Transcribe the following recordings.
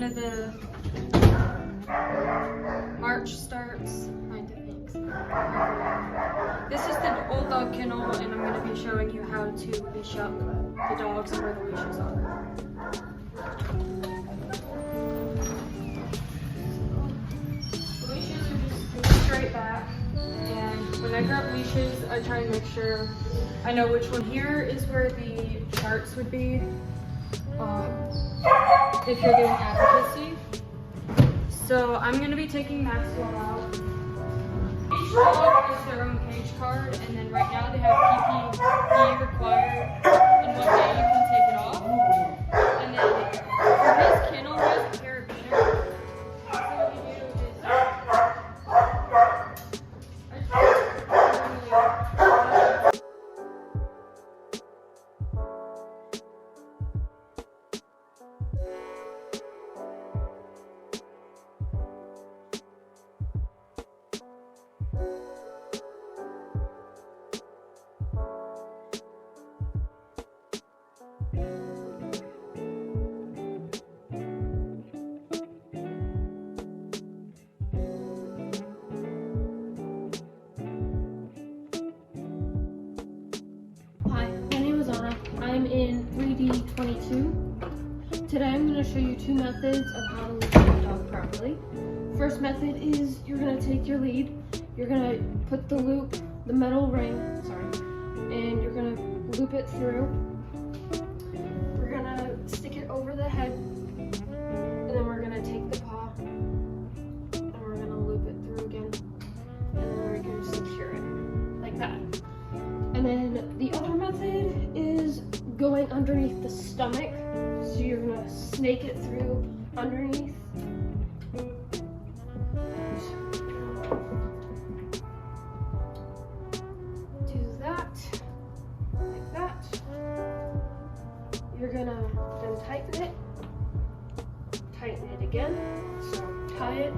of the March starts. This is the old dog kennel, and I'm going to be showing you how to leash up the dogs and where the leashes are. The leashes are just straight back, and when I grab leashes, I try and make sure I know which one. Here is where the charts would be if you're doing advocacy. So I'm going to be taking Maxwell out. Each dog is their own cage card, and then right now they have PPE required, and one day you can take it off. And then for his kennel, he has a carabiner. So what we do is I'm in 3D22. Today I'm going to show you two methods of how to lead your dog properly. First method is you're going to take your lead, you're going to put the loop, the metal ring, and you're going to loop it through. We're going to stick it over the head, and then we're going to take the paw, and we're going to loop it through again, and then we're going to secure it, like that. And then the other method is going underneath the stomach. So you're gonna snake it through underneath. Do that, like that. You're gonna then tighten it again. So tie it,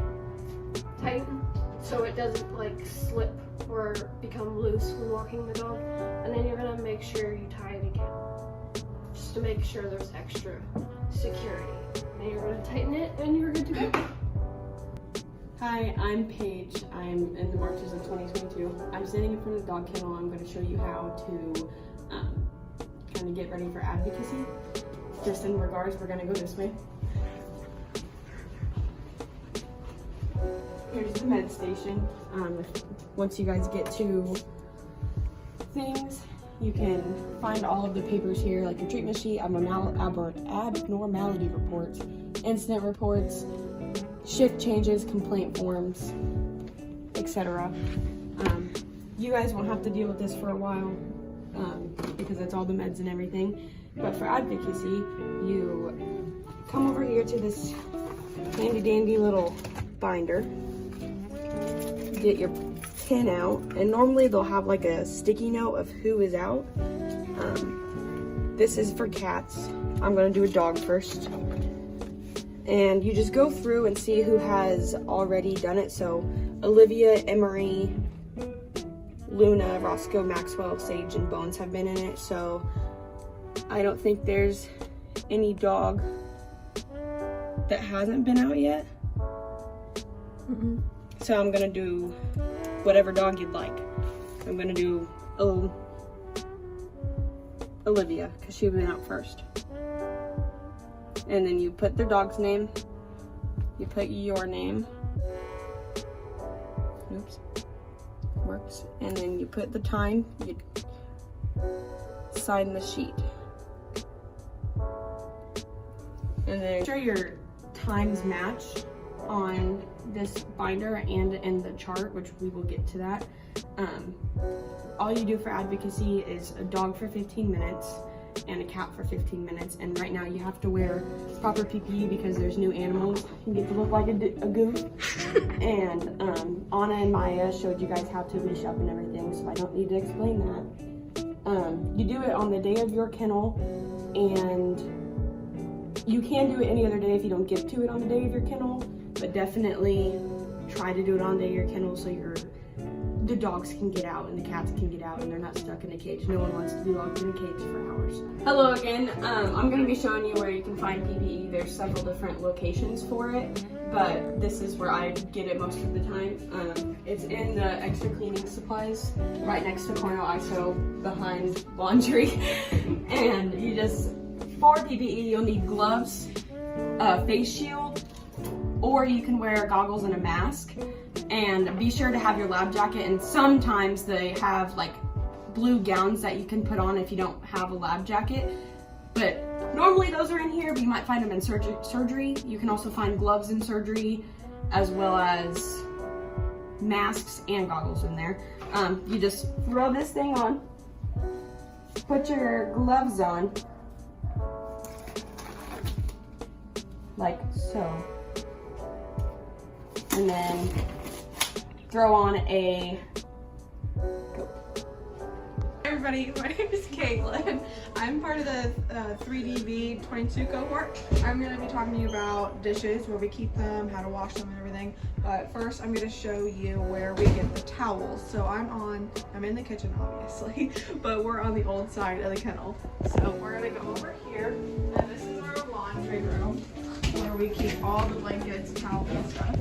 tighten, so it doesn't like slip or become loose when walking the dog. And then you're gonna make sure you tie it again, just to make sure there's extra security. And then you're gonna tighten it and you're good to go. Hi, I'm Paige. I'm in the Marches of 2022. I'm sitting in front of the dog kennel. I'm going to show you how to kind of get ready for advocacy. Just in regards, we're going to go this way. Here's the med station. Once you guys get to things, you can find all of the papers here, like your treatment sheet, abnormality reports, incident reports, shift changes, complaint forms, etc. You guys won't have to deal with this for a while because it's all the meds and everything. But for advocacy, you come over here to this handy dandy little binder, get your pin out, and normally they'll have like a sticky note of who is out. This is for cats. I'm gonna do a dog first. And you just go through and see who has already done it. So Olivia, Emery, Luna, Roscoe, Maxwell, Sage, and Bones have been in it. So I don't think there's any dog that hasn't been out yet. So I'm gonna do whatever dog you'd like. I'm gonna do Olivia, because she went out first. And then you put their dog's name, you put your name, oops, works, and then you put the time, you sign the sheet. And then make sure your times match on this binder and in the chart, which we will get to that. All you do for advocacy is a dog for 15 minutes and a cat for 15 minutes, and right now you have to wear proper PPE because there's new animals. You get to look like a goof. And Anna and Maya showed you guys how to leash up and everything, so I don't need to explain that. You do it on the day of your kennel, and you can do it any other day if you don't get to it on the day of your kennel, but definitely try to do it on the day of your kennel so you're the dogs can get out and the cats can get out and they're not stuck in a cage. No one wants to be locked in a cage for hours. Hello again. I'm going to be showing you where you can find PPE. There's several different locations for it, but this is where I get it most of the time. It's in the extra cleaning supplies right next to Cornell ISO behind laundry. And you just, for PPE, you'll need gloves, a face shield, or you can wear goggles and a mask. And be sure to have your lab jacket, and sometimes they have like blue gowns that you can put on if you don't have a lab jacket. But normally those are in here, but you might find them in surgery. You can also find gloves in surgery, as well as masks and goggles in there. You just throw this thing on, put your gloves on, like so, and then throw on a Hey everybody, my name is Caitlin. I'm part of the 3DV22 cohort. I'm going to be talking to you about dishes, where we keep them, how to wash them and everything. But first I'm going to show you where we get the towels. So I'm in the kitchen obviously, but we're on the old side of the kennel. So we're going to go over here, and this is our laundry room where we keep all the blankets, towels and stuff.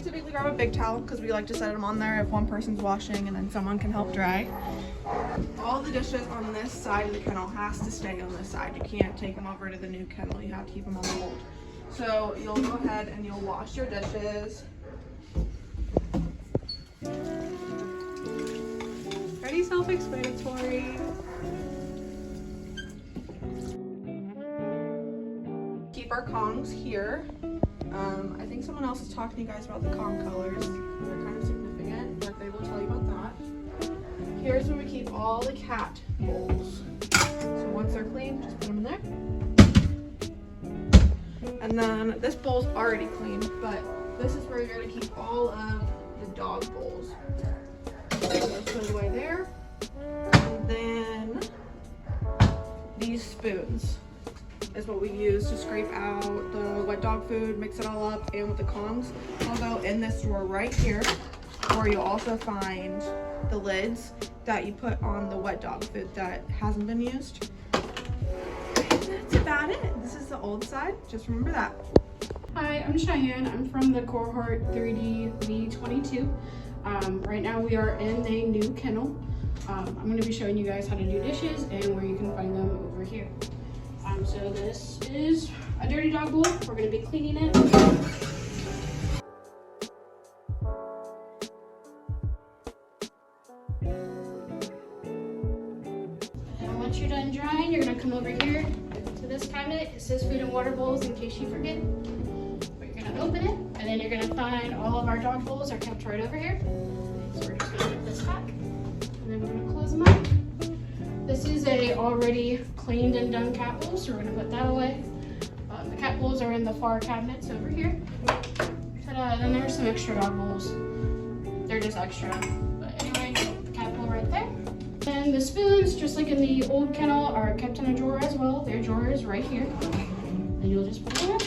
Typically grab a big towel because we like to set them on there if one person's washing and then someone can help dry. All the dishes on this side of the kennel has to stay on this side. You can't take them over to the new kennel. You have to keep them on the old. So you'll go ahead and you'll wash your dishes. Pretty self-explanatory. Keep our Kongs here. I think someone else is talking to you guys about the Kong colors. They're kind of significant, but they will tell you about that. Here's where we keep all the cat bowls. So once they're clean, just put them in there. And then this bowl's already clean, but this is where you're going to keep all of the dog bowls. So let's put it away there. And then these spoons is what we use to scrape out the wet dog food, mix it all up, and with the Kongs, I'll go in this drawer right here, where you'll also find the lids that you put on the wet dog food that hasn't been used. And that's about it. This is the old side, just remember that. Hi, I'm Cheyenne. I'm from the cohort 3DV22. Right now we are in a new kennel. I'm going to be showing you guys how to do dishes and where you can find them over here. So this is a dirty dog bowl. We're going to be cleaning it. And once you're done drying, you're going to come over here to this cabinet. It says food and water bowls in case you forget. But you're going to open it, and then you're going to find all of our dog bowls are kept right over here. So we're just going to put this back, and then we're going to close them up. This is a already cleaned and done cat bowl, so we're going to put that away. The cat bowls are in the far cabinets over here. Ta-da! Then there's some extra dog bowls. They're just extra. But anyway, the cat bowl right there. And the spoons, just like in the old kennel, are kept in a drawer as well. Their drawer is right here. And you'll just put them in.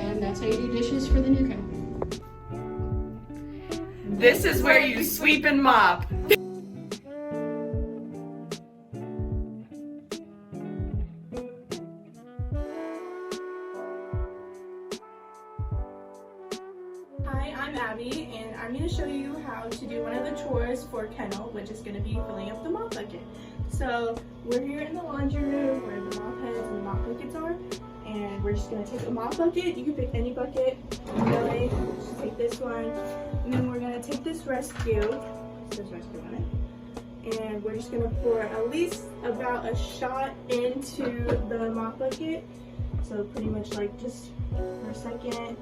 And that's how you do dishes for the new kennel. This is where you sweep and mop. Hi, I'm Abby, and I'm going to show you how to do one of the chores for kennel, which is going to be filling up the mop bucket. So we're here in the laundry room where the mop heads and the mop buckets are, and we're just going to take a mop bucket. You can pick any bucket, really. Just take this one, and then we're going to take this rescue. There's rescue on it. And we're just going to pour at least about a shot into the mop bucket. So pretty much like just for a second.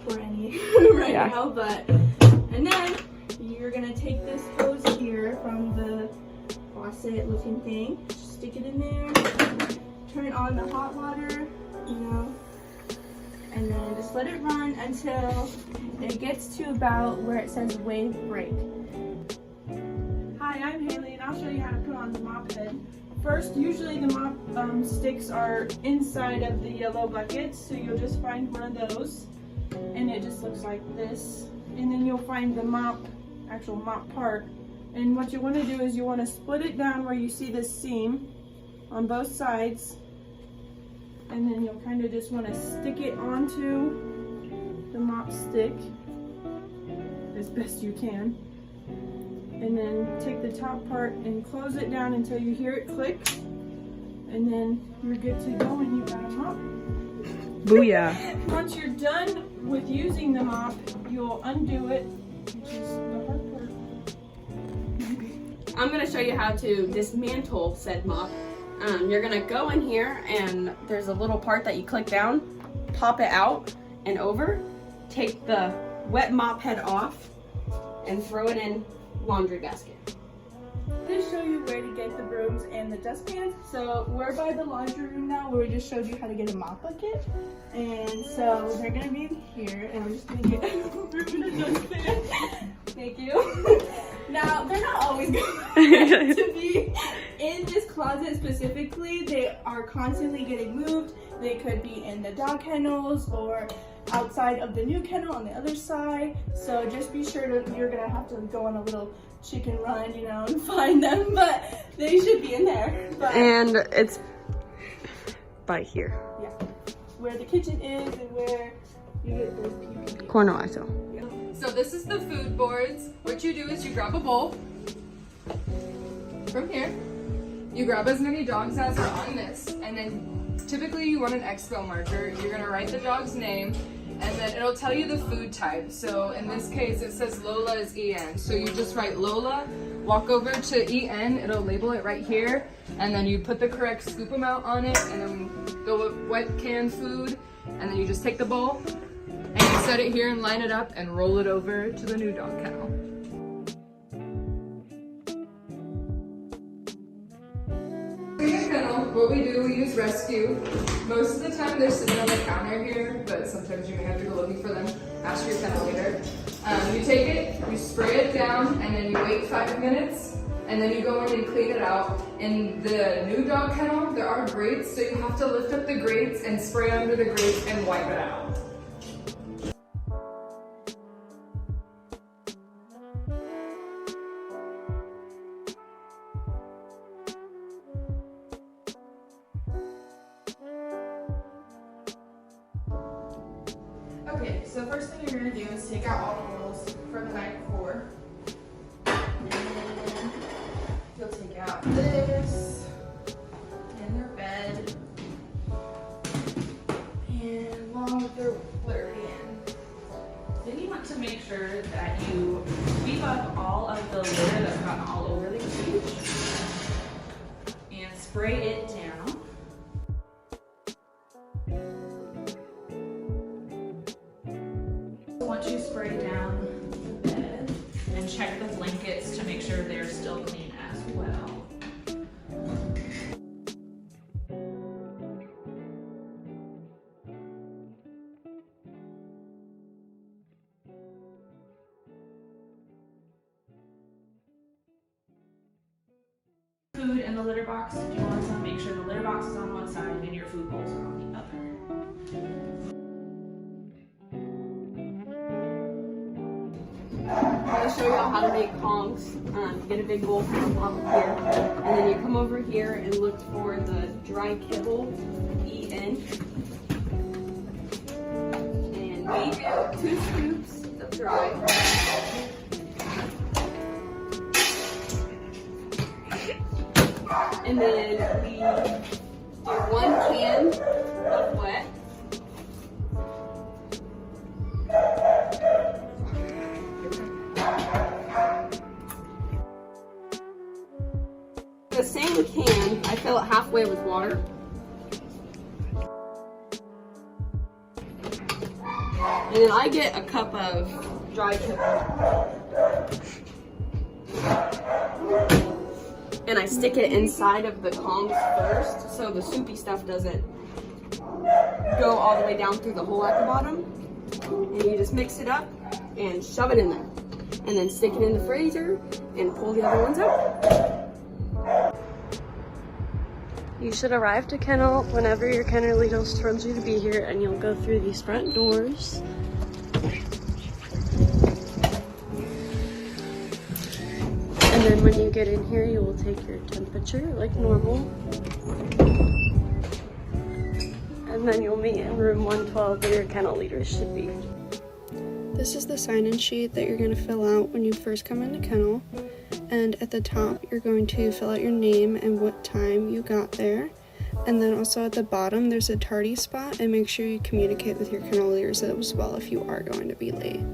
For any right now, but and then you're gonna take this hose here from the faucet looking thing, just stick it in there, turn on the hot water, you know, and then just let it run until it gets to about where it says wave break. Hi, I'm Haley, and I'll show you how to put on the mop head. First, usually the mop sticks are inside of the yellow buckets, so you'll just find one of those. And it just looks like this. and then you'll find the actual mop part. And what you want to do is you want to split it down where you see this seam on both sides, and then you'll kind of just want to stick it onto the mop stick as best you can, and then take the top part and close it down until you hear it click, and then you're good to go and you got a mop. Booyah. Once you're done with using the mop, you'll undo it, which is the hard part. I'm gonna show you how to dismantle said mop. You're gonna go in here and there's a little part that you click down, pop it out and over, take the wet mop head off and throw it in laundry basket. I'm going to show you where to get the brooms and the dustpans. So we're by the laundry room now, where we just showed you how to get a mop bucket. And so they're going to be in here, and we're just going to get a broom and a dustpan. Thank you. Now, they're not always going to be in this closet specifically. They are constantly getting moved. They could be in the dog kennels or outside of the new kennel on the other side. So just be sure you're going to have to go on a little chicken run, you know, and find them, but they should be in there. But, and it's by here. Yeah, where the kitchen is and where you get those PPE. Corner ISO. Yeah. So this is the food boards. What you do is you grab a bowl from here. You grab as many dogs as are on this, and then typically you want an expo marker. You're gonna write the dog's name, and then it'll tell you the food type. So in this case, it says Lola is EN. So you just write Lola, walk over to EN, it'll label it right here, and then you put the correct scoop amount on it, and then the wet canned food, and then you just take the bowl, and you set it here and line it up and roll it over to the new dog kennel. What we do, we use rescue. Most of the time they're sitting on the counter here, but sometimes you may have to go looking for them. Ask your kennel leader. You take it, you spray it down, and then you wait 5 minutes, and then you go in and clean it out. In the new dog kennel, there are grates, so you have to lift up the grates and spray under the grates and wipe it out. Okay, so first thing you're going to do is take out all the rolls from the night before. And then you'll take out this and their bed and along with their litter bin. Then you want to make sure that you sweep up all of the litter that's gotten all over the cage and spray it down. Once you spray down the bed, and check the blankets to make sure they're still clean as well. Food in the litter box, you want to make sure the litter box is on one side and your food bowls are on the other. I'm going to show y'all how to make kongs. Get a big bowl from the top of here, and then you come over here and look for the dry kibble, EN. And we do 2 scoops of dry. And then we do 1 can of wet. The same can, I fill it halfway with water. And then I get a cup of dry kibble. And I stick it inside of the kongs first, so the soupy stuff doesn't go all the way down through the hole at the bottom. And you just mix it up and shove it in there. And then stick it in the freezer and pull the other ones out. You should arrive to kennel whenever your kennel leader tells you to be here, and you'll go through these front doors. And when you get in here, you will take your temperature like normal. And then you'll meet in room 112 where your kennel leaders should be. This is the sign-in sheet that you're going to fill out when you first come into kennel. And at the top, you're going to fill out your name and what time you got there. And then also at the bottom, there's a tardy spot, and make sure you communicate with your kennel leaders as well if you are going to be late.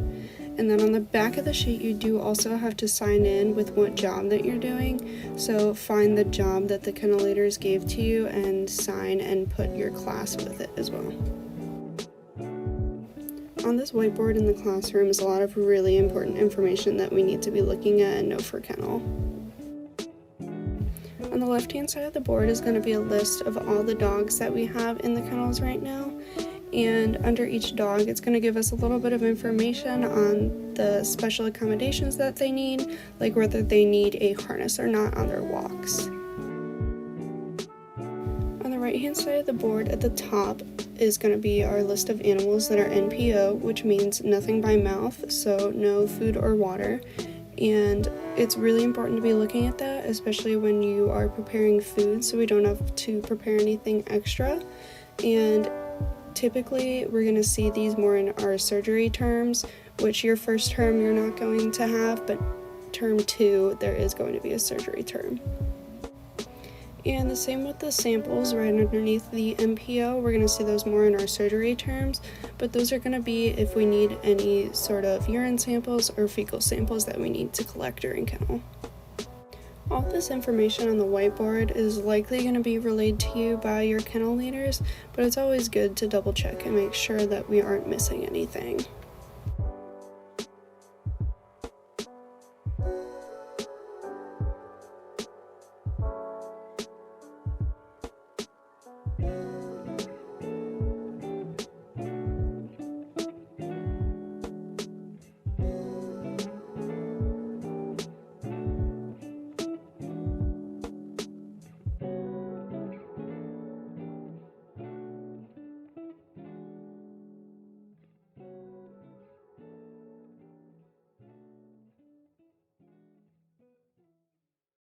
And then on the back of the sheet, you do also have to sign in with what job that you're doing. So find the job that the kennel leaders gave to you and sign and put your class with it as well. On this whiteboard in the classroom is a lot of really important information that we need to be looking at and know for kennel. On the left-hand side of the board is going to be a list of all the dogs that we have in the kennels right now. And under each dog, it's going to give us a little bit of information on the special accommodations that they need, like whether they need a harness or not on their walks. On the right-hand side of the board at the top is going to be our list of animals that are NPO, which means nothing by mouth, so no food or water. And it's really important to be looking at that, especially when you are preparing food, so we don't have to prepare anything extra. And typically we're going to see these more in our surgery terms, which your first term you're not going to have, but term 2 there is going to be a surgery term. And the same with the samples right underneath the MPO. We're going to see those more in our surgery terms, but those are going to be if we need any sort of urine samples or fecal samples that we need to collect during kennel. All this information on the whiteboard is likely going to be relayed to you by your kennel leaders, but it's always good to double check and make sure that we aren't missing anything.